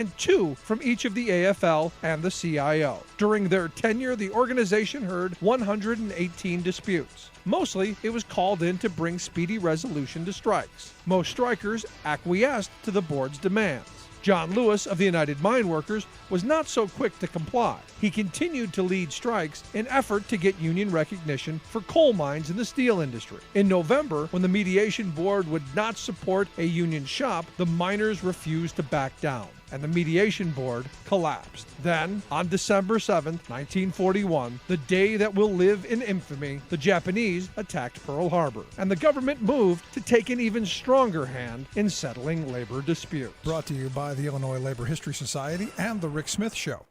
and 2 from each of the AFL and the CIO. During their tenure, the organization heard 118 disputes. Mostly, it was called in to bring speedy resolution to strikes. Most strikers acquiesced to the board's demands. John Lewis of the United Mine Workers was not so quick to comply. He continued to lead strikes in effort to get union recognition for coal mines in the steel industry. In November, when the mediation board would not support a union shop, the miners refused to back down, and the mediation board collapsed. Then, on December 7th, 1941, the day that will live in infamy, the Japanese attacked Pearl Harbor, and the government moved to take an even stronger hand in settling labor disputes. Brought to you by the Illinois Labor History Society and The Rick Smith Show.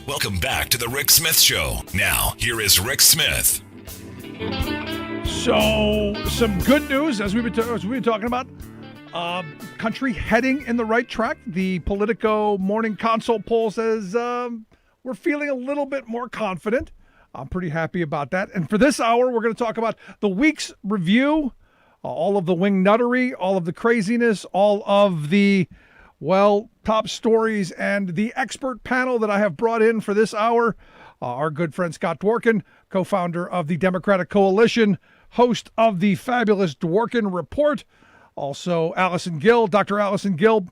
Welcome back to the Rick Smith Show. Now, here is Rick Smith. So, some good news as we've been talking about. Country heading in the right track. The Politico morning consult poll says we're feeling a little bit more confident. I'm pretty happy about that. And for this hour, we're going to talk about the week's review, all of the wing nuttery, all of the craziness, all of the, top stories, and the expert panel that I have brought in for this hour. Our good friend Scott Dworkin, co-founder of the Democratic Coalition, host of the fabulous Dworkin Report. Also, Allison Gill, Dr. Allison Gill,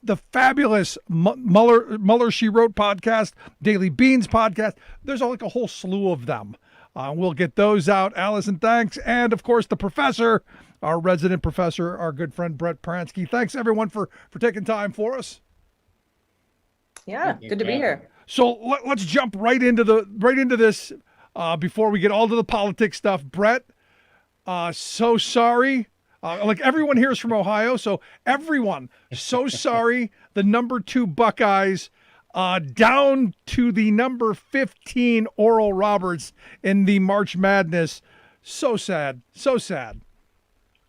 the fabulous Mueller She Wrote podcast, Daily Beans podcast. There's like a whole slew of them. We'll get those out. Allison, thanks. And, of course, the professor, our resident professor, our good friend Brett Pransky. Thanks, everyone, for taking time for us. Yeah, good to be here. So let's jump right into this before we get all to the politics stuff. Brett, so sorry. Like everyone here is from Ohio, so everyone, so sorry. The number 2 Buckeyes down to the number 15 Oral Roberts in the March Madness. So sad, so sad.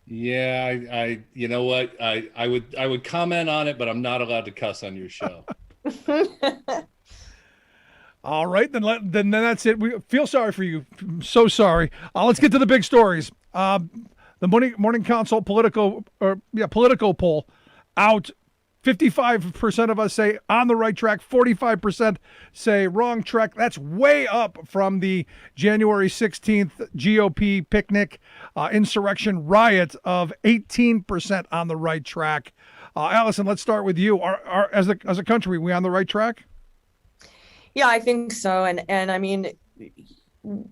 Yeah, I you know what? I would comment on it, but I'm not allowed to cuss on your show. All right, then that's it. We feel sorry for you. I'm so sorry. Let's get to the big stories. The morning consult Politico poll out. 55% of us say on the right track. 45% say wrong track. That's way up from the January 16th GOP picnic insurrection riot of 18% on the right track. Allison, let's start with you. As a country, we on the right track? Yeah, I think so. And I mean,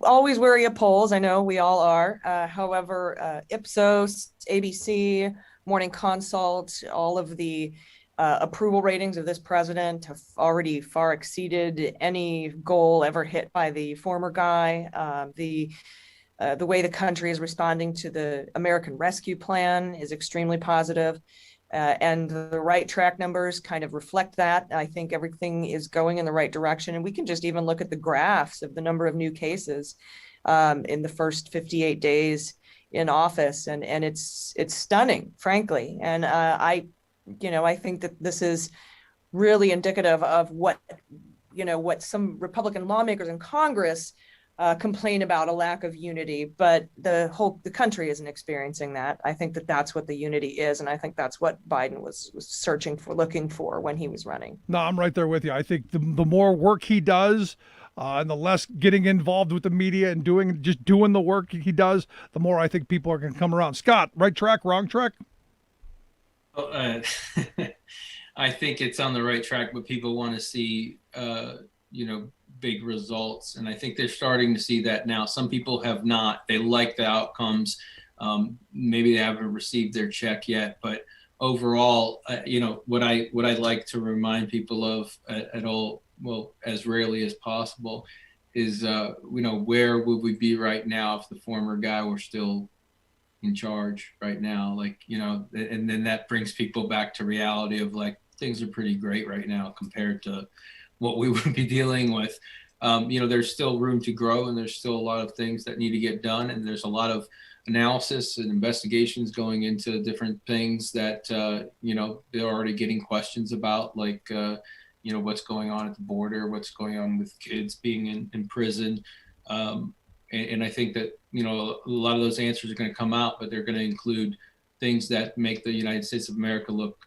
always wary of polls. I know we all are. However, Ipsos, ABC, Morning Consult, all of the approval ratings of this president have already far exceeded any goal ever hit by the former guy. The way the country is responding to the American Rescue Plan is extremely positive. And the right track numbers kind of reflect that. I think everything is going in the right direction. And we can just even look at the graphs of the number of new cases in the first 58 days in office. And it's stunning, frankly. And I think that this is really indicative of what some Republican lawmakers in Congress complain about, a lack of unity, but the country isn't experiencing that. I think that that's what the unity is, and I think that's what Biden was looking for when he was running. No, I'm right there with you. I think the more work he does, and the less getting involved with the media and doing the work he does, the more I think people are going to come around. Scott, right track, wrong track? I think it's on the right track, but people want to see, big results. And I think they're starting to see that now. Some people have not. They like the outcomes. Maybe they haven't received their check yet, but overall, what I like to remind people of at all, as rarely as possible, is, where would we be right now if the former guy were still in charge right now? And then that brings people back to reality of things are pretty great right now compared to what we would be dealing with. There's still room to grow, and there's still a lot of things that need to get done. And there's a lot of analysis and investigations going into different things that, they're already getting questions about, what's going on at the border, what's going on with kids being in prison. And I think that, a lot of those answers are going to come out, but they're going to include things that make the United States of America look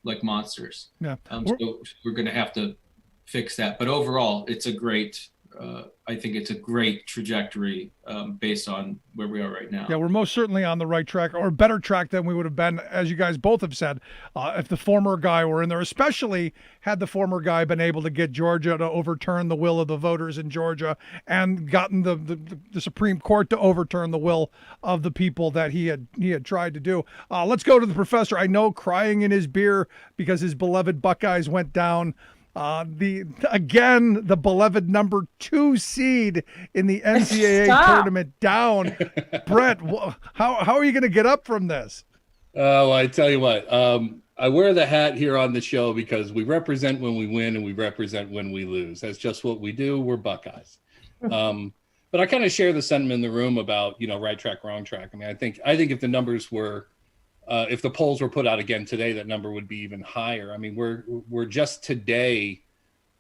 like monsters. Yeah. So we're going to have to fix that. But overall, it's a great, I think it's a great trajectory based on where we are right now. Yeah, we're most certainly on the right track, or a better track than we would have been, as you guys both have said, if the former guy were in there, especially had the former guy been able to get Georgia to overturn the will of the voters in Georgia and gotten the Supreme Court to overturn the will of the people that he had tried to do. Let's go to the professor. I know, crying in his beer because his beloved Buckeyes went down. The beloved number 2 seed in the NCAA tournament down. Brett, how are you going to get up from this? Oh, I tell you what, I wear the hat here on the show because we represent when we win and we represent when we lose. That's just what we do. We're Buckeyes. But I kind of share the sentiment in the room about, right track, wrong track. I mean, I think if the numbers were, if the polls were put out again today, that number would be even higher. I mean, we're just today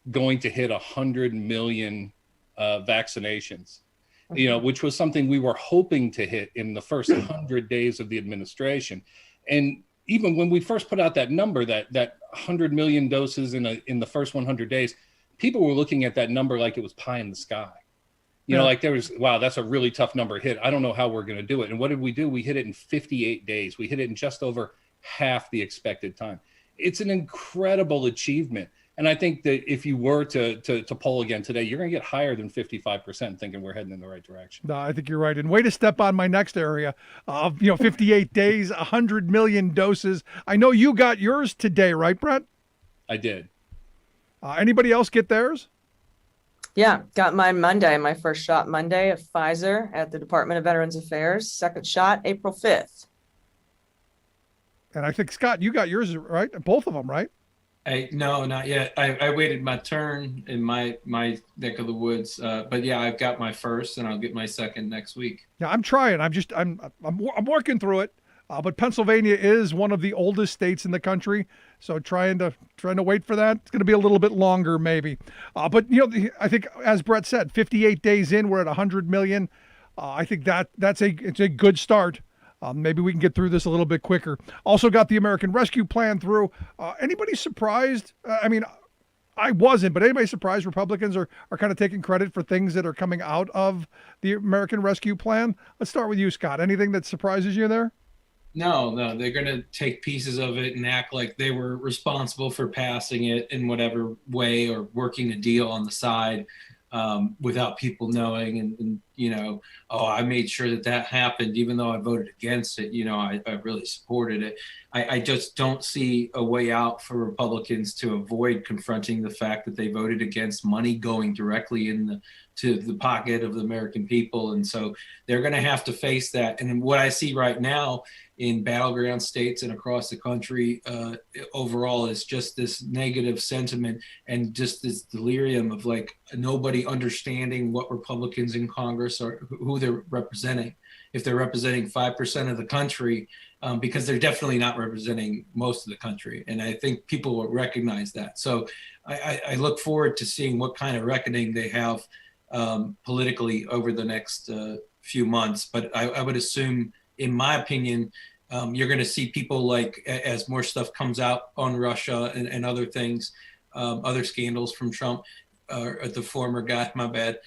going to hit 100 million vaccinations, which was something we were hoping to hit in the first 100 days of the administration. And even when we first put out that number, that 100 million doses in the first 100 days, people were looking at that number like it was pie in the sky. Like there was, wow, that's a really tough number to hit. I don't know how we're going to do it. And what did we do? We hit it in 58 days. We hit it in just over half the expected time. It's an incredible achievement. And I think that if you were to poll again today, you're going to get higher than 55% thinking we're heading in the right direction. No, I think you're right. And way to step on my next area of, 58 days, 100 million doses. I know you got yours today, right, Brett? I did. Anybody else get theirs? Yeah, got mine Monday, my first shot Monday of Pfizer at the Department of Veterans Affairs. Second shot, April 5th. And I think, Scott, you got yours, right? Both of them, right? No, not yet. I waited my turn in my neck of the woods. But yeah, I've got my first and I'll get my second next week. Yeah, I'm trying. I'm working through it. But Pennsylvania is one of the oldest states in the country, so trying to wait for that. It's going to be a little bit longer, maybe. But I think, as Brett said, 58 days in, we're at 100 million. I think it's a good start. Maybe we can get through this a little bit quicker. Also got the American Rescue Plan through. Anybody surprised? I wasn't, but anybody surprised Republicans are kind of taking credit for things that are coming out of the American Rescue Plan? Let's start with you, Scott. Anything that surprises you there? No, they're going to take pieces of it and act like they were responsible for passing it in whatever way or working a deal on the side without people knowing. And I made sure that happened, even though I voted against it. I really supported it. I just don't see a way out for Republicans to avoid confronting the fact that they voted against money going directly to the pocket of the American people. And so they're going to have to face that. And what I see right now in battleground states and across the country overall is just this negative sentiment and just this delirium of like nobody understanding what Republicans in Congress are, who they're representing. If they're representing 5% of the country, because they're definitely not representing most of the country. And I think people will recognize that. So I look forward to seeing what kind of reckoning they have politically over the next few months. But I would assume, in my opinion, you're going to see people like, as more stuff comes out on Russia and other things, other scandals from Trump, or the former guy, my bad.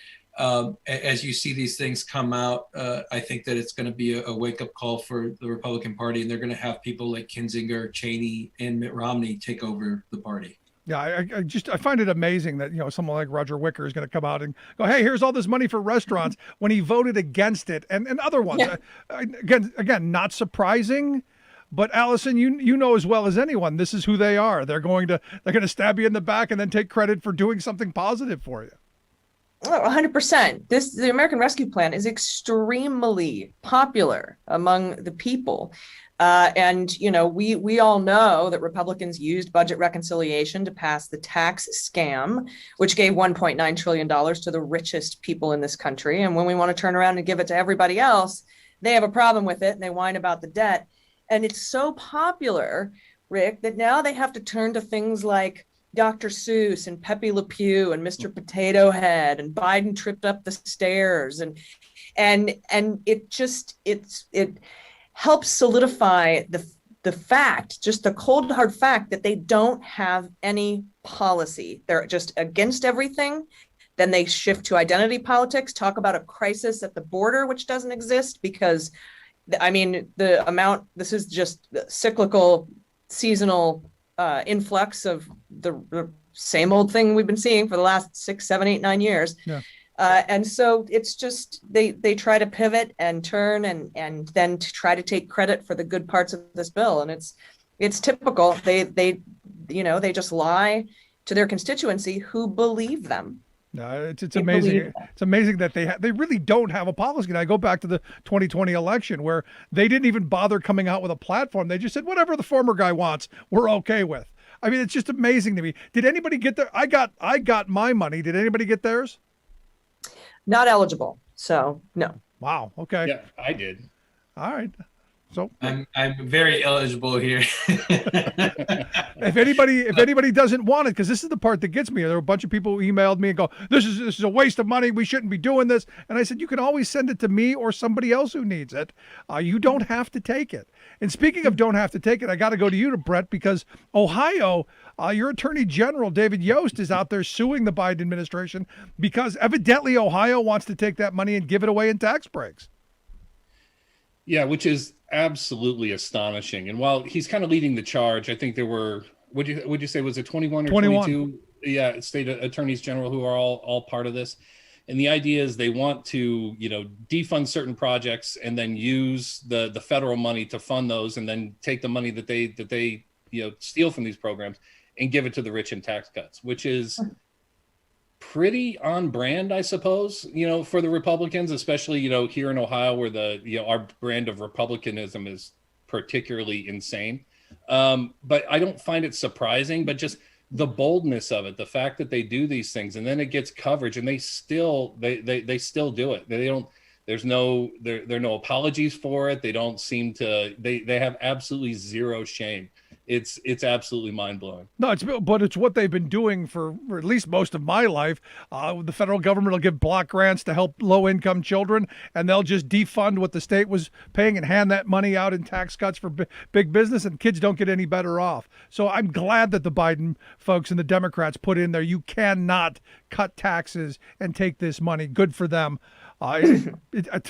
As you see these things come out, I think that it's going to be a wake-up call for the Republican Party, and they're going to have people like Kinzinger, Cheney, and Mitt Romney take over the party. Yeah, I find it amazing that someone like Roger Wicker is going to come out and go, "Hey, here's all this money for restaurants," when he voted against it, and other ones. Yeah. Again, not surprising. But Allison, you know as well as anyone, this is who they are. They're going to stab you in the back and then take credit for doing something positive for you. 100%. The American Rescue Plan is extremely popular among the people. And we all know that Republicans used budget reconciliation to pass the tax scam, which gave $1.9 trillion to the richest people in this country. And when we want to turn around and give it to everybody else, they have a problem with it and they whine about the debt. And it's so popular, Rick, that now they have to turn to things like Dr. Seuss and Pepe Le Pew and Mr. Potato Head and Biden tripped up the stairs. And it helps solidify the fact, just the cold hard fact that they don't have any policy. They're just against everything. Then they shift to identity politics, talk about a crisis at the border, which doesn't exist because, I mean, this is just cyclical, seasonal influx of the same old thing we've been seeing for the last 6, 7, 8, 9 years. Yeah. And so it's just they try to pivot and turn and then to try to take credit for the good parts of this bill. And it's typical. They just lie to their constituency who believe them. No, it's amazing. It's amazing that they really don't have a policy. And I go back to the 2020 election where they didn't even bother coming out with a platform. They just said, whatever the former guy wants, we're okay with. I mean, it's just amazing to me. Did anybody get their? I got my money. Did anybody get theirs? Not eligible. So no. Wow. Okay. Yeah, I did. All right. So I'm very eligible here. if anybody doesn't want it, because this is the part that gets me. There were a bunch of people who emailed me and go, this is a waste of money. We shouldn't be doing this. And I said, you can always send it to me or somebody else who needs it. You don't have to take it. And speaking of don't have to take it, I got to go to you, Brett, because Ohio, your Attorney General, David Yost, is out there suing the Biden administration because evidently Ohio wants to take that money and give it away in tax breaks. Yeah, which is absolutely astonishing. And while he's kind of leading the charge, I think there were, would you say, was it 21 or 22? Yeah, state attorneys general who are all part of this. And the idea is they want to, defund certain projects and then use the federal money to fund those, and then take the money that they steal from these programs and give it to the rich in tax cuts, which is pretty on brand, I suppose, for the Republicans, especially, here in Ohio where our brand of republicanism is particularly insane. But I don't find it surprising, but just the boldness of it, the fact that they do these things and then it gets coverage and they still do it. There are no apologies for it. They don't seem to, they have absolutely zero shame. It's absolutely mind-blowing. No, but it's what they've been doing for at least most of my life. The federal government will give block grants to help low-income children, and they'll just defund what the state was paying and hand that money out in tax cuts for big business, and kids don't get any better off. So I'm glad that the Biden folks and the Democrats put in there, you cannot cut taxes and take this money. Good for them. To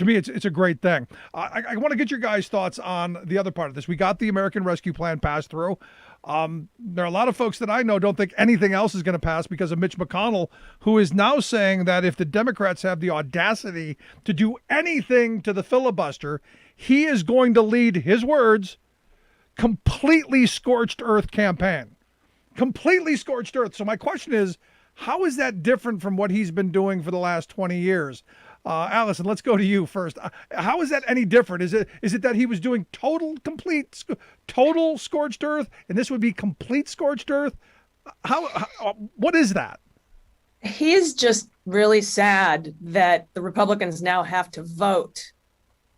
me, it's a great thing. I want to get your guys' thoughts on the other part of this. We got the American Rescue Plan passed through. There are a lot of folks that I know don't think anything else is going to pass because of Mitch McConnell, who is now saying that if the Democrats have the audacity to do anything to the filibuster, he is going to lead, his words, completely scorched earth campaign. Completely scorched earth. So my question is, how is that different from what he's been doing for the last 20 years? Allison, let's go to you first. How is that any different? Is it that he was doing total scorched earth, and this would be complete scorched earth? What is that? He is just really sad that the Republicans now have to vote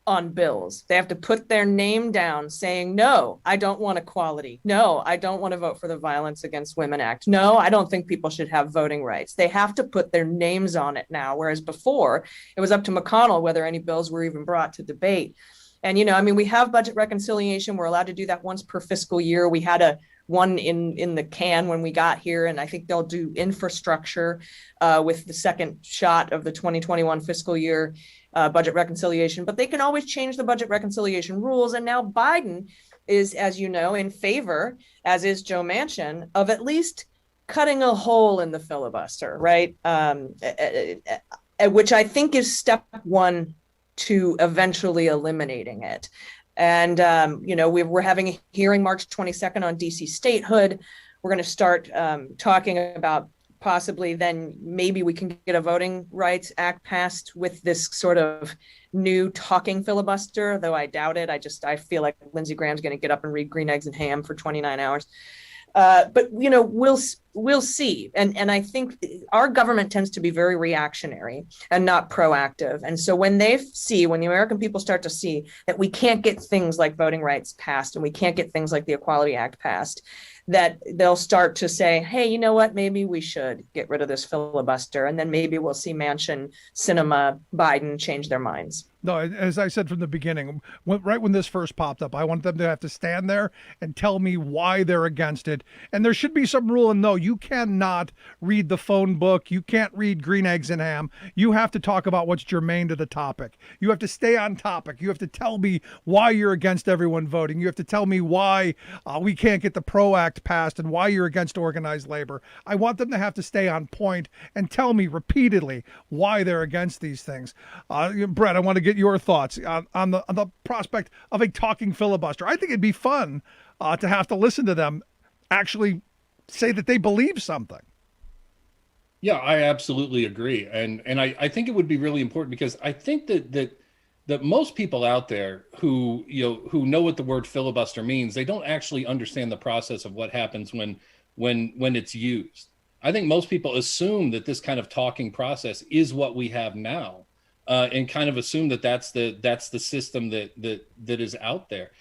on bills. They have to put their name down saying, no, I don't want equality. No, I don't want to vote for the Violence Against Women Act. No, I don't think people should have voting rights. They have to put their names on it now, whereas before it was up to McConnell whether any bills were even brought to debate. And, we have budget reconciliation. We're allowed to do that once per fiscal year. We had one in the can when we got here, and I think they'll do infrastructure with the second shot of the 2021 fiscal year budget reconciliation, but they can always change the budget reconciliation rules. And now Biden is, as you know, in favor, as is Joe Manchin, of at least cutting a hole in the filibuster, right? Which I think is step one to eventually eliminating it. And, we're having a hearing March 22nd on DC statehood. We're going to start talking about possibly then maybe we can get a Voting Rights Act passed with this sort of new talking filibuster, though I doubt it. I feel like Lindsey Graham's going to get up and read Green Eggs and Ham for 29 hours. But we'll see. And I think our government tends to be very reactionary and not proactive. And so when the American people start to see that we can't get things like voting rights passed and we can't get things like the Equality Act passed, that they'll start to say, hey, you know what, maybe we should get rid of this filibuster. And then maybe we'll see Manchin, Sinema, Biden change their minds. No, as I said from the beginning, right when this first popped up, I want them to have to stand there and tell me why they're against it. And there should be some rule. And no, you cannot read the phone book. You can't read Green Eggs and Ham. You have to talk about what's germane to the topic. You have to stay on topic. You have to tell me why you're against everyone voting. You have to tell me why we can't get the PRO Act passed and why you're against organized labor. I want them to have to stay on point and tell me repeatedly why they're against these things. Brett, I want to get your thoughts on the prospect of a talking filibuster. I think it'd be fun to have to listen to them actually say that they believe something. Yeah, I absolutely agree, and I think it would be really important, because I think that most people out there who know what the word filibuster means, they don't actually understand the process of what happens when it's used. I think most people assume that this kind of talking process is what we have now. And kind of assume that that's the system that is out there.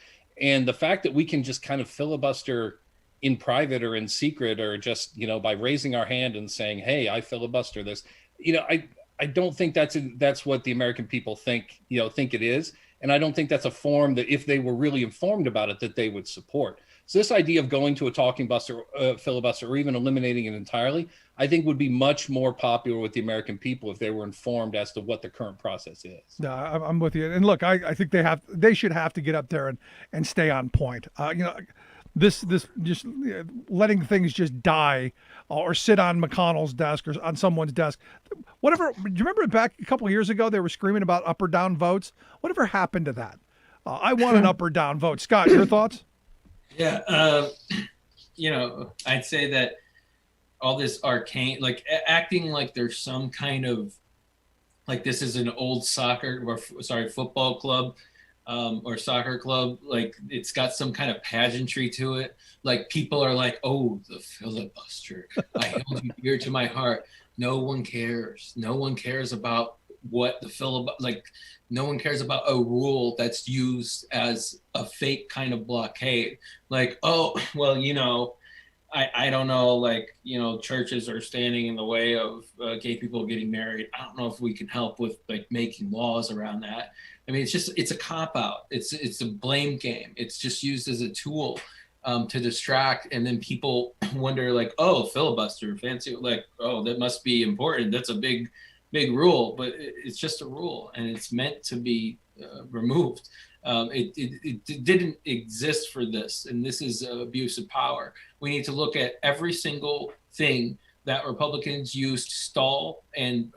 And the fact that we can just kind of filibuster in private or in secret, or just, by raising our hand and saying, hey, I filibuster this, I don't think that's what the American people think it is. And I don't think that's a form that, if they were really informed about it, that they would support. So this idea of going to a talking filibuster, or even eliminating it entirely, I think would be much more popular with the American people if they were informed as to what the current process is. No, I'm with you. And look, I think they should have to get up there and stay on point. This just letting things just die or sit on McConnell's desk or on someone's desk. Whatever. Do you remember back a couple of years ago, they were screaming about up or down votes? Whatever happened to that? I want an up or down vote. Scott, your thoughts? Yeah, I'd say that all this arcane, like acting like there's some kind of, like this is an old football club or soccer club, like it's got some kind of pageantry to it. Like people are like, oh, the filibuster, I held you dear to my heart. No one cares. No one cares about what the filibuster, like no one cares about a rule that's used as a fake kind of blockade. Like, oh, well, I don't know, like, churches are standing in the way of gay people getting married. I don't know if we can help with like making laws around that. I mean, it's a cop out. It's a blame game. It's just used as a tool to distract. And then people wonder like, oh, filibuster, fancy, like, oh, that must be important. That's a big rule, but it's just a rule, and it's meant to be removed. It didn't exist for this, and this is abuse of power. We need to look at every single thing that Republicans used to stall and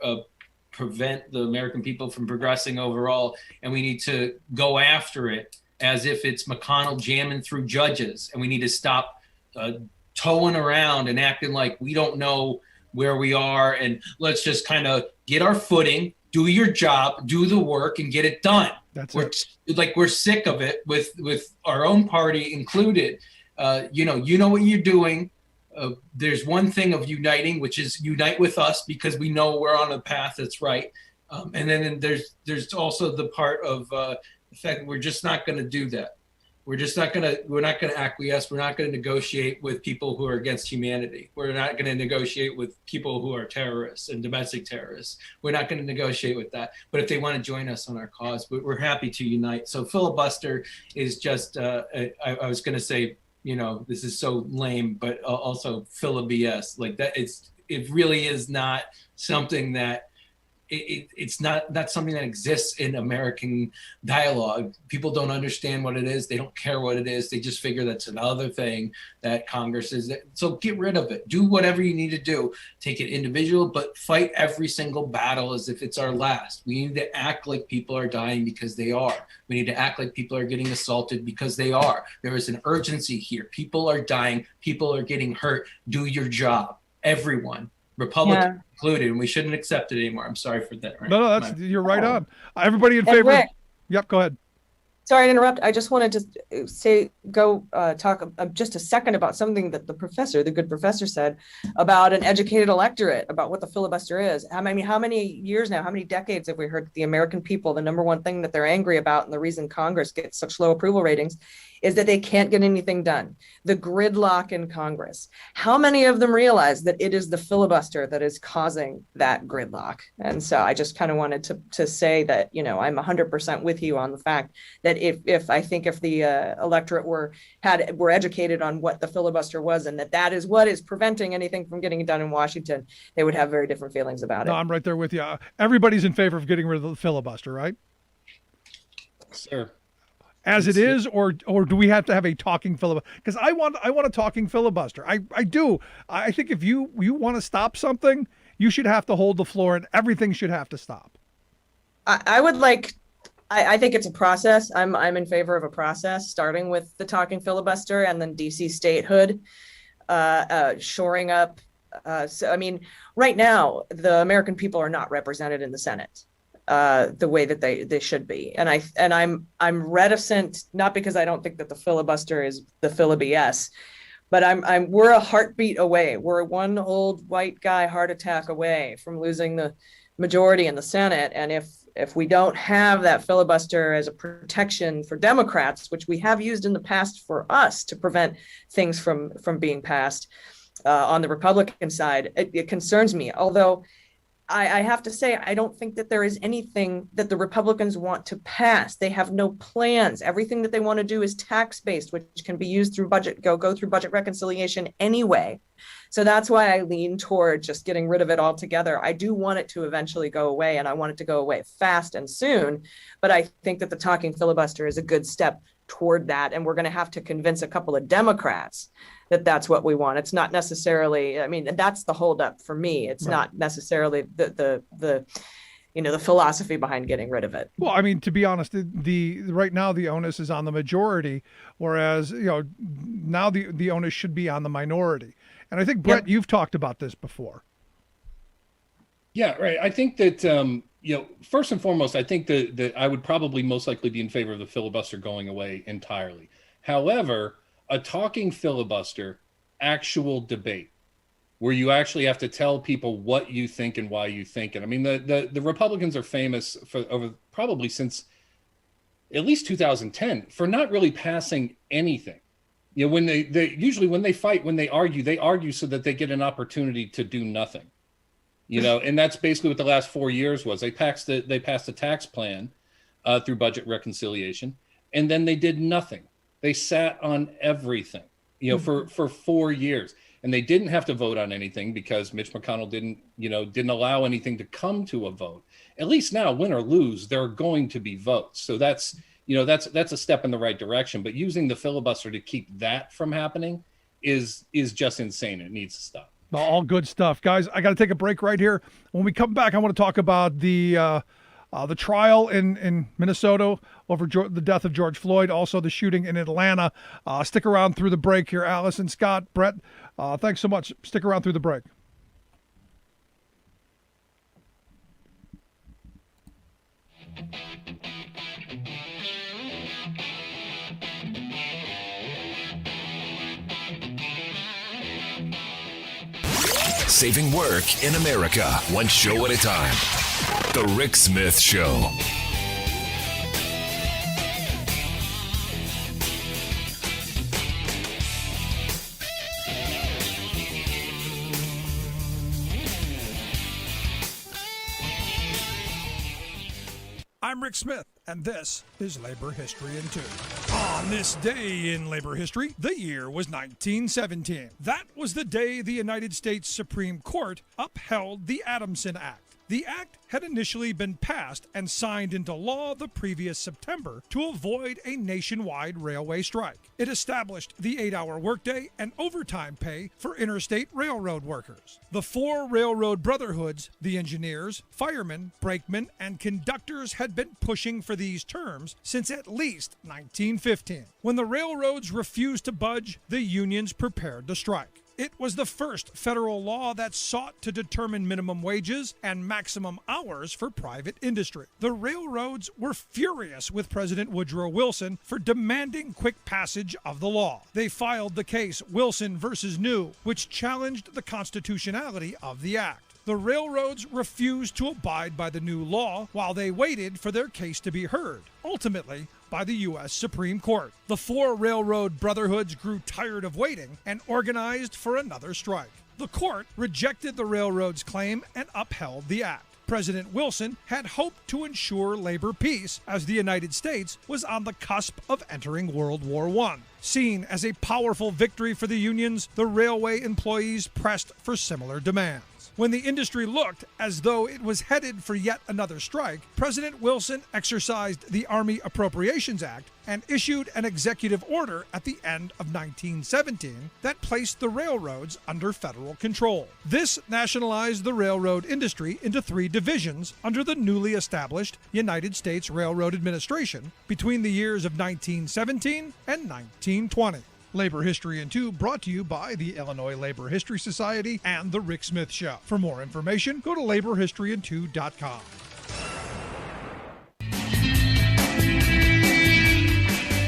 prevent the American people from progressing overall, and we need to go after it as if it's McConnell jamming through judges, and we need to stop towing around and acting like we don't know where we are, and let's just kind of get our footing, do your job, do the work, and get it done. We're sick of it with our own party included. You know what you're doing. There's one thing of uniting, which is unite with us because we know we're on a path that's right. And then there's also the part of the fact that we're just not going to do that. We're not going to acquiesce. We're not going to negotiate with people who are against humanity. We're not going to negotiate with people who are terrorists and domestic terrorists. We're not going to negotiate with that. But if they want to join us on our cause, we're happy to unite. So filibuster is just, I was going to say, this is so lame, but also fila BS. Like that, it really is not something that, it's not something that exists in American dialogue. People don't understand what it is. They don't care what it is. They just figure that's another thing that Congress is. So get rid of it. Do whatever you need to do. Take it individual, but fight every single battle as if it's our last. We need to act like people are dying because they are. We need to act like people are getting assaulted because they are. There is an urgency here. People are dying. People are getting hurt. Do your job. Everyone. Republicans included, and we shouldn't accept it anymore. I'm sorry for that. No, you're right on. Everybody in favor. Rick, Yep, go ahead. Sorry to interrupt. I just wanted to talk just a second about something that the good professor said about an educated electorate, about what the filibuster is. I mean, how many years now, how many decades have we heard that the American people, the number one thing that they're angry about and the reason Congress gets such low approval ratings is that they can't get anything done. The gridlock in Congress. How many of them realize that it is the filibuster that is causing that gridlock? And so I just kind of wanted to say that, I'm 100% with you on the fact that if the electorate were educated on what the filibuster was and that is what is preventing anything from getting done in Washington, they would have very different feelings about it. No, I'm right there with you. Everybody's in favor of getting rid of the filibuster, right? Sure. As it is, or do we have to have a talking filibuster? Because I want a talking filibuster. I do. I think if you want to stop something, you should have to hold the floor, and everything should have to stop. I think it's a process. I'm in favor of a process, starting with the talking filibuster and then DC statehood, shoring up. Right now, the American people are not represented in the Senate the way that they should be, and I'm reticent, not because I don't think that the filibuster is the fili-BS, but we're a heartbeat away. We're one old white guy heart attack away from losing the majority in the Senate, and if we don't have that filibuster as a protection for Democrats, which we have used in the past for us to prevent things from being passed on the Republican side, it concerns me. Although I have to say, I don't think that there is anything that the Republicans want to pass. They have no plans. Everything that they want to do is tax-based, which can be used through go through budget reconciliation anyway. So that's why I lean toward just getting rid of it altogether. I do want it to eventually go away, and I want it to go away fast and soon. But I think that the talking filibuster is a good step toward that. And we're going to have to convince a couple of Democrats that that's what we want. It's not necessarily, that's the holdup for me. It's not necessarily the philosophy behind getting rid of it. Well, to be honest, the right now the onus is on the majority, whereas now the onus should be on the minority. And I think, Brett, you've talked about this before. Yeah, right. I think that first and foremost, I think that I would probably most likely be in favor of the filibuster going away entirely. However, a talking filibuster, actual debate, where you actually have to tell people what you think and why you think it. The Republicans are famous for over probably since at least 2010 for not really passing anything. When they usually when they fight, when they argue so that they get an opportunity to do nothing. And that's basically what the last 4 years was. They passed a tax plan through budget reconciliation, and then they did nothing. They sat on everything, for 4 years, and they didn't have to vote on anything because Mitch McConnell didn't allow anything to come to a vote. At least now, win or lose, there are going to be votes. So that's a step in the right direction. But using the filibuster to keep that from happening is just insane. It needs to stop. All good stuff, guys. I got to take a break right here. When we come back, I want to talk about the trial in Minnesota over the death of George Floyd, also the shooting in Atlanta. Stick around through the break here. Allison, Scott, Brett, thanks so much. Stick around through the break. Saving work in America, one show at a time. The Rick Smith Show. I'm Rick Smith, and this is Labor History in 2. On this day in labor history, the year was 1917. That was the day the United States Supreme Court upheld the Adamson Act. The act had initially been passed and signed into law the previous September to avoid a nationwide railway strike. It established the 8-hour workday and overtime pay for interstate railroad workers. The 4 railroad brotherhoods, the engineers, firemen, brakemen, and conductors, had been pushing for these terms since at least 1915. When the railroads refused to budge, the unions prepared to strike. It was the first federal law that sought to determine minimum wages and maximum hours for private industry. The railroads were furious with President Woodrow Wilson for demanding quick passage of the law. They filed the case Wilson versus New, which challenged the constitutionality of the act. The railroads refused to abide by the new law while they waited for their case to be heard, ultimately by the U.S. Supreme Court. The four railroad brotherhoods grew tired of waiting and organized for another strike. The court rejected the railroads' claim and upheld the act. President Wilson had hoped to ensure labor peace as the United States was on the cusp of entering World War I. Seen as a powerful victory for the unions, the railway employees pressed for similar demands. When the industry looked as though it was headed for yet another strike, President Wilson exercised the Army Appropriations Act and issued an executive order at the end of 1917 that placed the railroads under federal control. This nationalized the railroad industry into three divisions under the newly established United States Railroad Administration between the years of 1917 and 1920. Labor History in 2 brought to you by the Illinois Labor History Society and The Rick Smith Show. For more information, go to laborhistoryin2.com.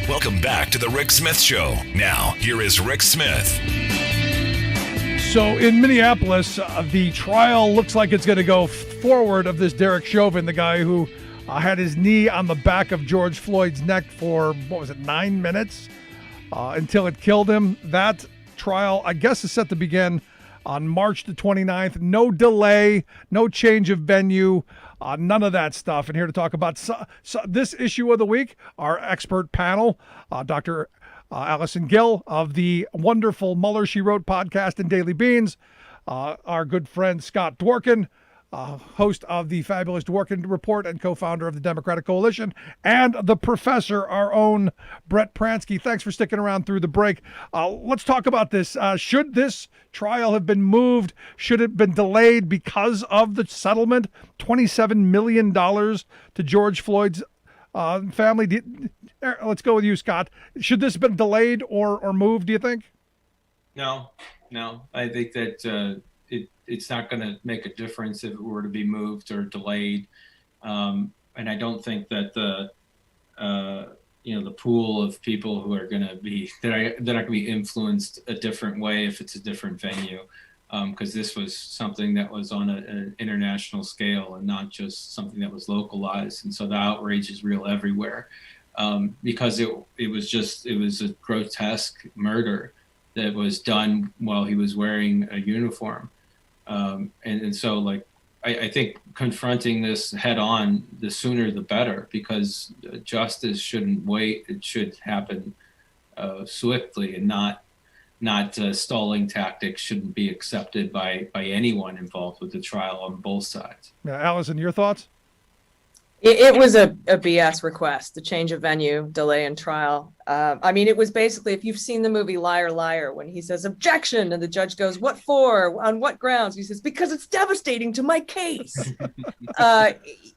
Welcome back to the Rick Smith Show. Now, here is Rick Smith. So in Minneapolis, the trial looks like it's going to go forward of this Derek Chauvin, the guy who had his knee on the back of George Floyd's neck for, 9 minutes? Until it killed him. That trial, I guess, is set to begin on March the 29th. No delay, no change of venue, none of that stuff. And here to talk about this issue of the week, our expert panel, Dr. Allison Gill of the wonderful Mueller, She Wrote podcast and Daily Beans, our good friend Scott Dworkin, host of the fabulous Dworkin Report and co-founder of the Democratic Coalition, and the professor, our own Brett Pransky. Thanks for sticking around through the break. Let's talk about this. Should this trial have been moved? Should it have been delayed because of the settlement? $27 million to George Floyd's family. Let's go with you, Scott. Should this have been delayed or moved, do you think? No. I think that it's not going to make a difference if it were to be moved or delayed. And I don't think that the pool of people who are going to be that are going to be influenced a different way if it's a different venue, because this was something that was on an international scale and not just something that was localized. And so the outrage is real everywhere, because it was a grotesque murder that was done while he was wearing a uniform. And so I think confronting this head on, the sooner the better, because justice shouldn't wait. It should happen swiftly, and not stalling tactics shouldn't be accepted by anyone involved with the trial on both sides. Yeah, Allison, your thoughts? It was a BS request, the change of venue, delay in trial. It was basically, if you've seen the movie Liar, Liar, when he says objection and the judge goes, what for? On what grounds? He says, because it's devastating to my case.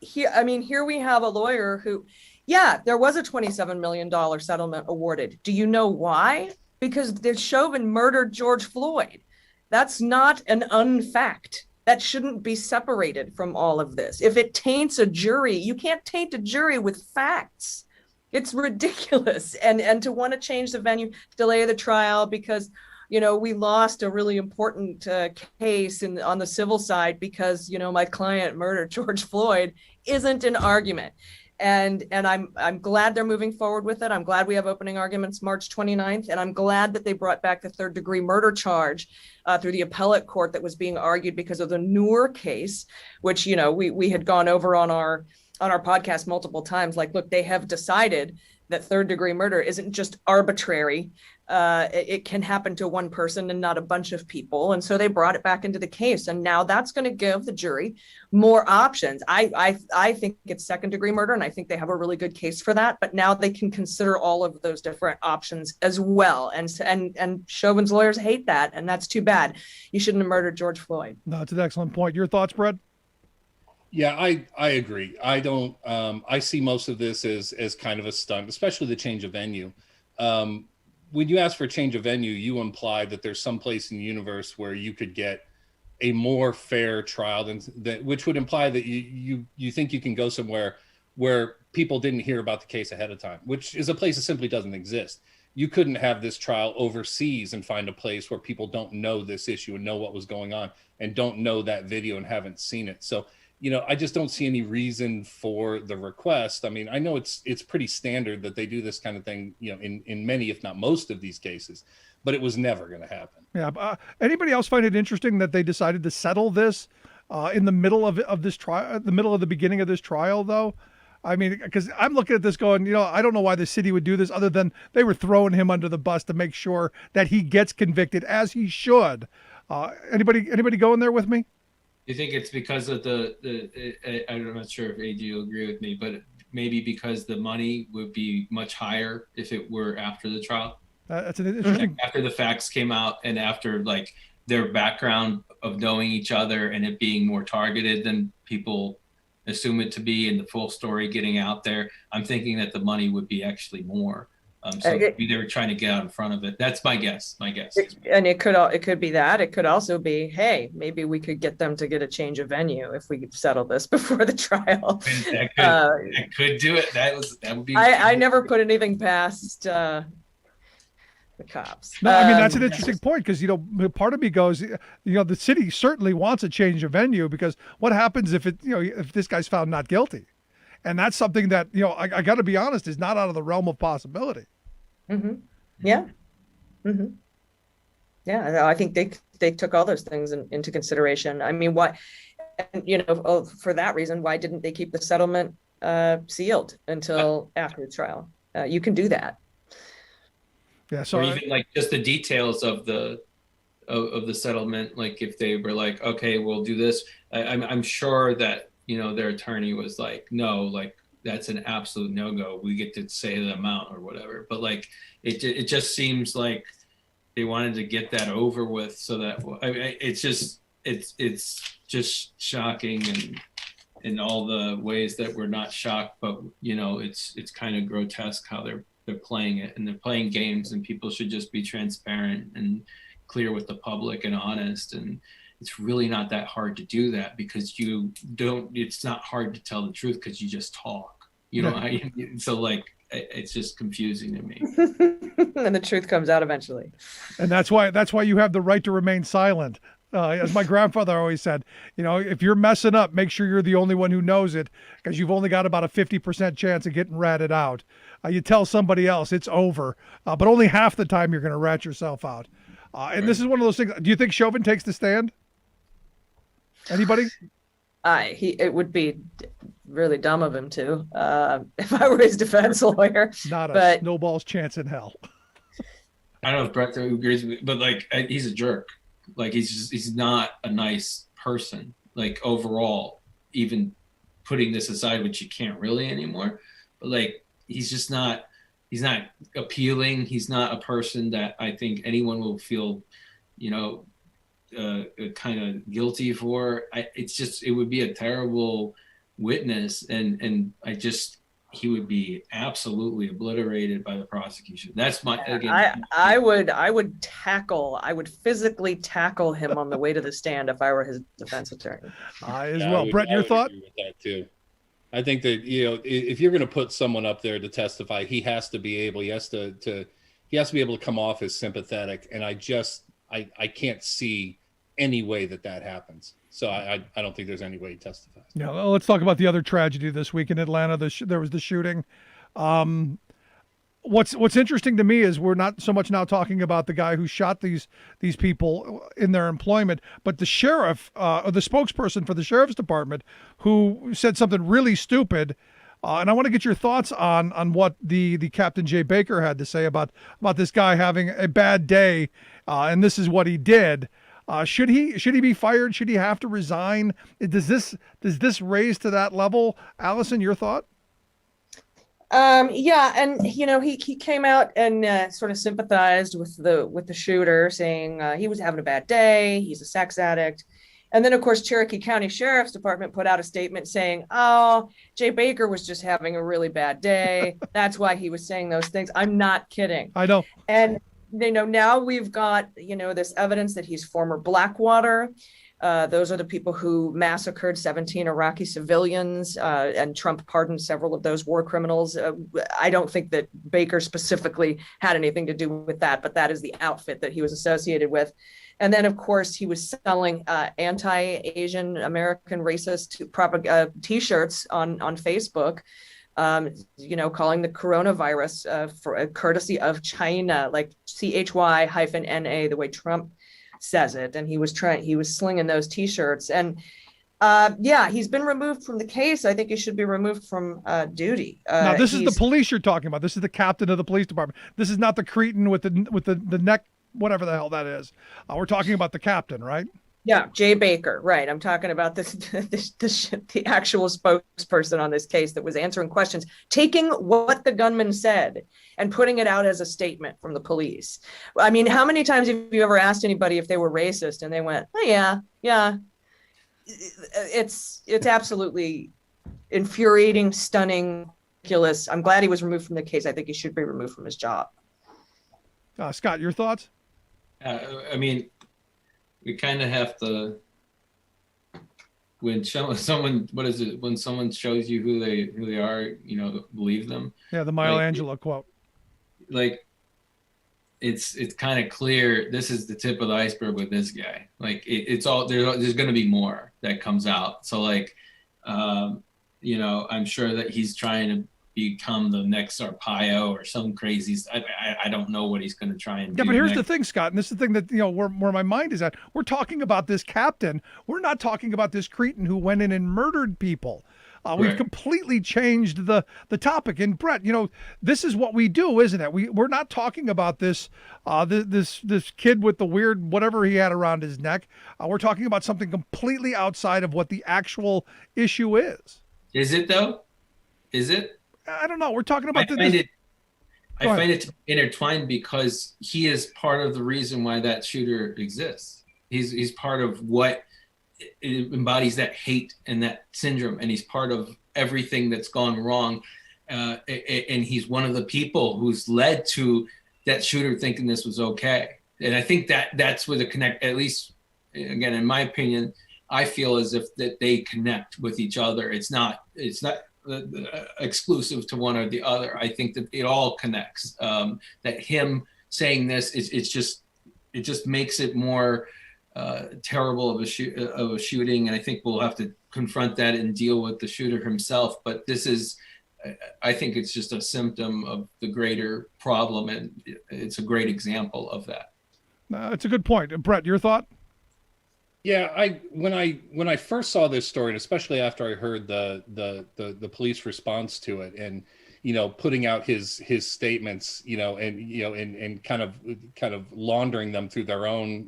Here we have a lawyer who, there was a $27 million settlement awarded. Do you know why? Because the Chauvin murdered George Floyd. That's not an unfact. That shouldn't be separated from all of this. If it taints a jury, you can't taint a jury with facts. It's ridiculous. And to want to change the venue, delay the trial because, we lost a really important case on the civil side because, my client murdered George Floyd isn't an argument. And I'm glad they're moving forward with it. I'm glad we have opening arguments March 29th. And I'm glad that they brought back the third degree murder charge through the appellate court that was being argued because of the Noor case, which, we had gone over on our podcast multiple times. Look, they have decided that third degree murder isn't just arbitrary. It can happen to one person and not a bunch of people. And so they brought it back into the case. And now that's going to give the jury more options. I think it's second degree murder, and I think they have a really good case for that. But now they can consider all of those different options as well. And Chauvin's lawyers hate that. And that's too bad. You shouldn't have murdered George Floyd. No, it's an excellent point. Your thoughts, Brett? Yeah, I agree. I don't. I see most of this as kind of a stunt, especially the change of venue. when you ask for change of venue, you imply that there's some place in the universe where you could get a more fair trial than that, which would imply that you think you can go somewhere where people didn't hear about the case ahead of time, which is a place that simply doesn't exist. You couldn't have this trial overseas and find a place where people don't know this issue and know what was going on and don't know that video and haven't seen it. So, I just don't see any reason for the request. I mean, I know it's pretty standard that they do this kind of thing, in many, if not most of these cases, but it was never going to happen. Yeah. Anybody else find it interesting that they decided to settle this in the middle of this trial, the beginning of this trial, though? I mean, because I'm looking at this going, I don't know why the city would do this other than they were throwing him under the bus to make sure that he gets convicted as he should. Anybody going there with me? You think it's because of I'm not sure if AD will agree with me, but maybe because the money would be much higher if it were after the trial? That's an interesting. After the facts came out and after like their background of knowing each other and it being more targeted than people assume it to be and the full story getting out there, I'm thinking that the money would be actually more. So maybe they were trying to get out in front of it. That's my guess. And it could be that. It could also be, hey, maybe we could get them to get a change of venue if we could settle this before the trial. That could do it. That would be. I never put anything past the cops. No, I mean, that's an interesting point because, part of me goes, the city certainly wants a change of venue because what happens if if this guy's found not guilty? And that's something that, I got to be honest, is not out of the realm of possibility. Mm-hmm. Yeah. Mm-hmm. Yeah. I think they took all those things into consideration. I mean, why, for that reason, why didn't they keep the settlement sealed until after the trial? You can do that. Yeah. So or even like just the details of the settlement, like if they were like, okay, we'll do this. I'm sure that, their attorney was like, no, like that's an absolute no-go. We get to say the amount or whatever. But like, it just seems like they wanted to get that over with so that it's just shocking and in all the ways that we're not shocked, but it's kind of grotesque how they're playing it and they're playing games and people should just be transparent and clear with the public and honest. And it's really not that hard to do that because it's not hard to tell the truth because you just talk, so like, it's just confusing to me. And the truth comes out eventually. And that's why you have the right to remain silent. As my grandfather always said, if you're messing up, make sure you're the only one who knows it because you've only got about a 50% chance of getting ratted out. You tell somebody else, it's over, but only half the time you're going to rat yourself out. And This is one of those things. Do you think Chauvin takes the stand? Anybody? It would be really dumb of him to, if I were his defense lawyer. Not a snowball's chance in hell. I don't know if Brett agrees with me, but like, he's a jerk. Like he's not a nice person. Like overall, even putting this aside, which you can't really anymore, but like, he's not appealing. He's not a person that I think anyone will feel, kind of guilty for. It would be a terrible witness, and he would be absolutely obliterated by the prosecution. That's my again. I would physically tackle him on the way to the stand if I were his defense attorney. Well, Brett, your thought? With that too. I think that if you're going to put someone up there to testify, he has to be able to come off as sympathetic, and I can't see any way that happens. So I don't think there's any way he testifies. Yeah, well, let's talk about the other tragedy this week in Atlanta. There was the shooting. What's interesting to me is we're not so much now talking about the guy who shot these people in their employment, but the sheriff or the spokesperson for the sheriff's department who said something really stupid. And I want to get your thoughts on what the Captain Jay Baker had to say about this guy having a bad day, and this is what he did. Should he be fired? Should he have to resign? Does this raise to that level? Allison, your thought? Yeah, and he came out and sort of sympathized with the shooter, saying he was having a bad day. He's a sex addict, And then, of course, Cherokee County Sheriff's Department put out a statement saying, oh, Jay Baker was just having a really bad day. That's why he was saying those things. I'm not kidding. I know. And, now we've got, this evidence that he's former Blackwater. Those are the people who massacred 17 Iraqi civilians, and Trump pardoned several of those war criminals. I don't think that Baker specifically had anything to do with that, but that is the outfit that he was associated with. And then, of course, he was selling anti-Asian American racist T-shirts on Facebook, calling the coronavirus for a courtesy of China, like CHY-NA, the way Trump says it. And he was slinging those T-shirts. And he's been removed from the case. I think he should be removed from duty. Now, this is the police you're talking about. This is the captain of the police department. This is not the cretin with the neck, whatever the hell that is. We're talking about the captain, right? Yeah, Jay Baker, right. I'm talking about the actual spokesperson on this case that was answering questions, taking what the gunman said and putting it out as a statement from the police. I mean, how many times have you ever asked anybody if they were racist and they went, oh, yeah. It's absolutely infuriating, stunning, ridiculous. I'm glad he was removed from the case. I think he should be removed from his job. Scott, your thoughts? I mean, we kind of have to, when someone, what is it? When someone shows you who they are, believe them. Yeah, the Maya Angelou quote. Like, it's kind of clear this is the tip of the iceberg with this guy. Like, it's all there's going to be more that comes out. So I'm sure that he's trying to become the next Arpaio or some crazy. I don't know what he's going to try and do. Yeah, but here's next. the thing, Scott, and this is the thing that where my mind is at. We're talking about this captain. We're not talking about this cretin who went in and murdered people. We've completely changed the topic. And Brett, this is what we do, isn't it? We're not talking about this this kid with the weird whatever he had around his neck. We're talking about something completely outside of what the actual issue is. Is it though? Is it? I don't know. We're talking about I find it intertwined because he is part of the reason why that shooter exists. He's part of what it embodies that hate and that syndrome, and he's part of everything that's gone wrong. And he's one of the people who's led to that shooter thinking this was okay. And I think that's where the connect. At least, again, in my opinion, I feel as if that they connect with each other. It's not exclusive to one or the other. I think that it all connects. That him saying this it just makes it more terrible of a shooting, and I think we'll have to confront that and deal with the shooter himself. But I think it's just a symptom of the greater problem, and it's a great example of that. It's a good point. Brett, your thought? Yeah, when I first saw this story, and especially after I heard the police response to it, and putting out his statements, and kind of laundering them through their own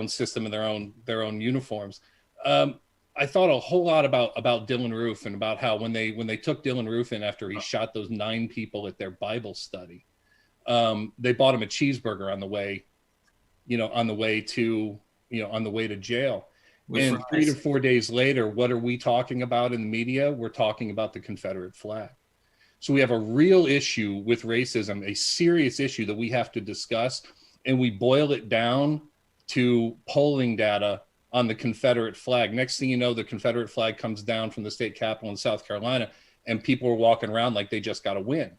system and their own uniforms. I thought a whole lot about Dylan Roof and about how when they took Dylan Roof in after he shot those 9 people at their Bible study, they bought him a cheeseburger on the way to jail. And 3 to 4 days later, what are we talking about in the media? We're talking about the Confederate flag. So we have a real issue with racism, a serious issue that we have to discuss, and we boil it down to polling data on the Confederate flag. Next thing you know, the Confederate flag comes down from the state capitol in South Carolina, and people are walking around like they just got a win.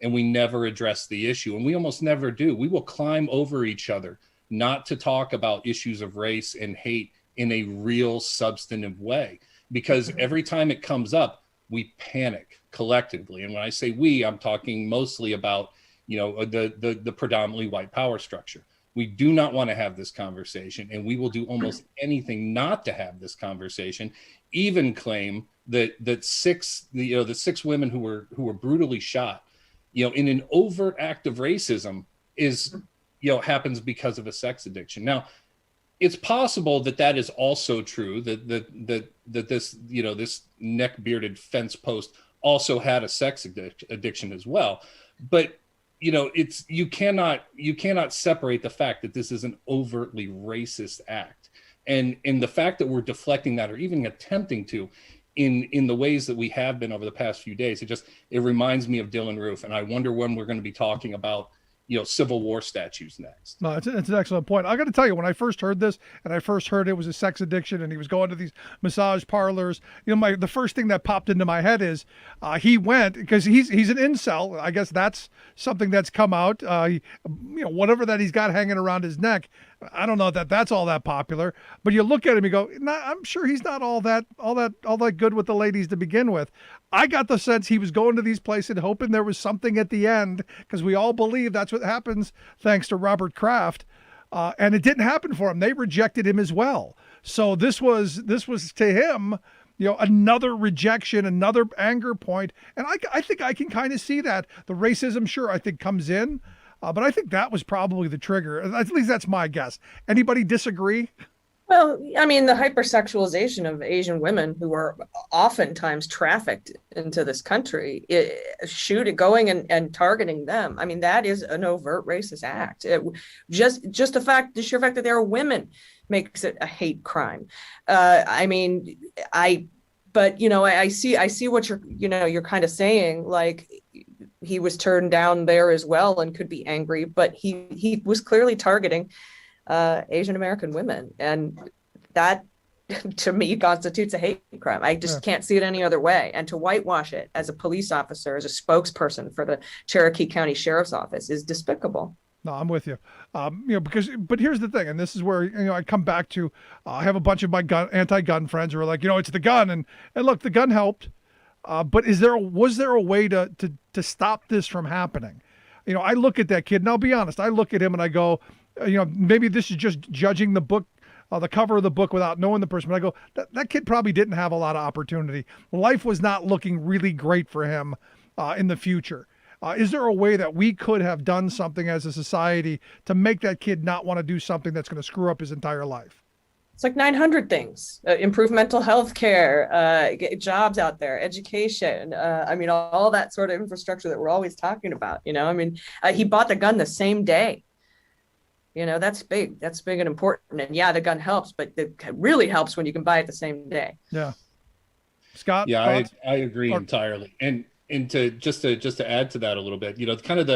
And we never address the issue, and we almost never do. We will climb over each other not to talk about issues of race and hate in a real substantive way, because every time it comes up, we panic collectively. And when I say we, I'm talking mostly about, the predominantly white power structure. We do not want to have this conversation, and we will do almost anything not to have this conversation, even claim that the 6 women who were brutally shot, in an overt act of racism is, happens because of a sex addiction. Now, it's possible that is also true, that this, this neck-bearded fence post also had a sex addiction as well. But it's you cannot separate the fact that this is an overtly racist act, and the fact that we're deflecting that or even attempting to in the ways that we have been over the past few days. It reminds me of Dylan Roof, and I wonder when we're going to be talking about Civil War statues next. No, it's an excellent point. I got to tell you, when I first heard this, and I first heard it was a sex addiction, and he was going to these massage parlors, the first thing that popped into my head is he went because he's an incel. I guess that's something that's come out. Whatever that he's got hanging around his neck, I don't know that that's all that popular. But you look at him, you go, nah, I'm sure he's not all that good with the ladies to begin with. I got the sense he was going to these places hoping there was something at the end, because we all believe that's what happens thanks to Robert Kraft. And it didn't happen for him. They rejected him as well. So this was to him, another rejection, another anger point. And I think I can kind of see that. The racism, sure, I think comes in. But I think that was probably the trigger. At least that's my guess. Anybody disagree? Well, I mean, the hypersexualization of Asian women who are oftentimes trafficked into this country, going and targeting them. I mean, that is an overt racist act. Just the sheer fact that they are women makes it a hate crime. I see what you're kind of saying, like, he was turned down there as well and could be angry, but he was clearly targeting Asian American women, and that to me constitutes a hate crime. I just can't see it any other way. And to whitewash it as a police officer, as a spokesperson for the Cherokee County Sheriff's Office, is despicable. No, I'm with you. But here's the thing, and this is where I come back to. I have a bunch of my anti-gun friends who are like, it's the gun, and look, the gun helped. But was there a way to stop this from happening? I look at that kid, and I'll be honest, I look at him and I go, maybe this is just judging the book, the cover of the book without knowing the person. But I go, that kid probably didn't have a lot of opportunity. Life was not looking really great for him in the future. Is there a way that we could have done something as a society to make that kid not want to do something that's going to screw up his entire life? It's like 900 things. Improve mental health care, get jobs out there, education. All that sort of infrastructure that we're always talking about. He bought the gun the same day. That's big. That's big and important. And yeah, the gun helps, but it really helps when you can buy it the same day. Yeah. Scott? Yeah, I agree entirely. And to just to add to that a little bit, kind of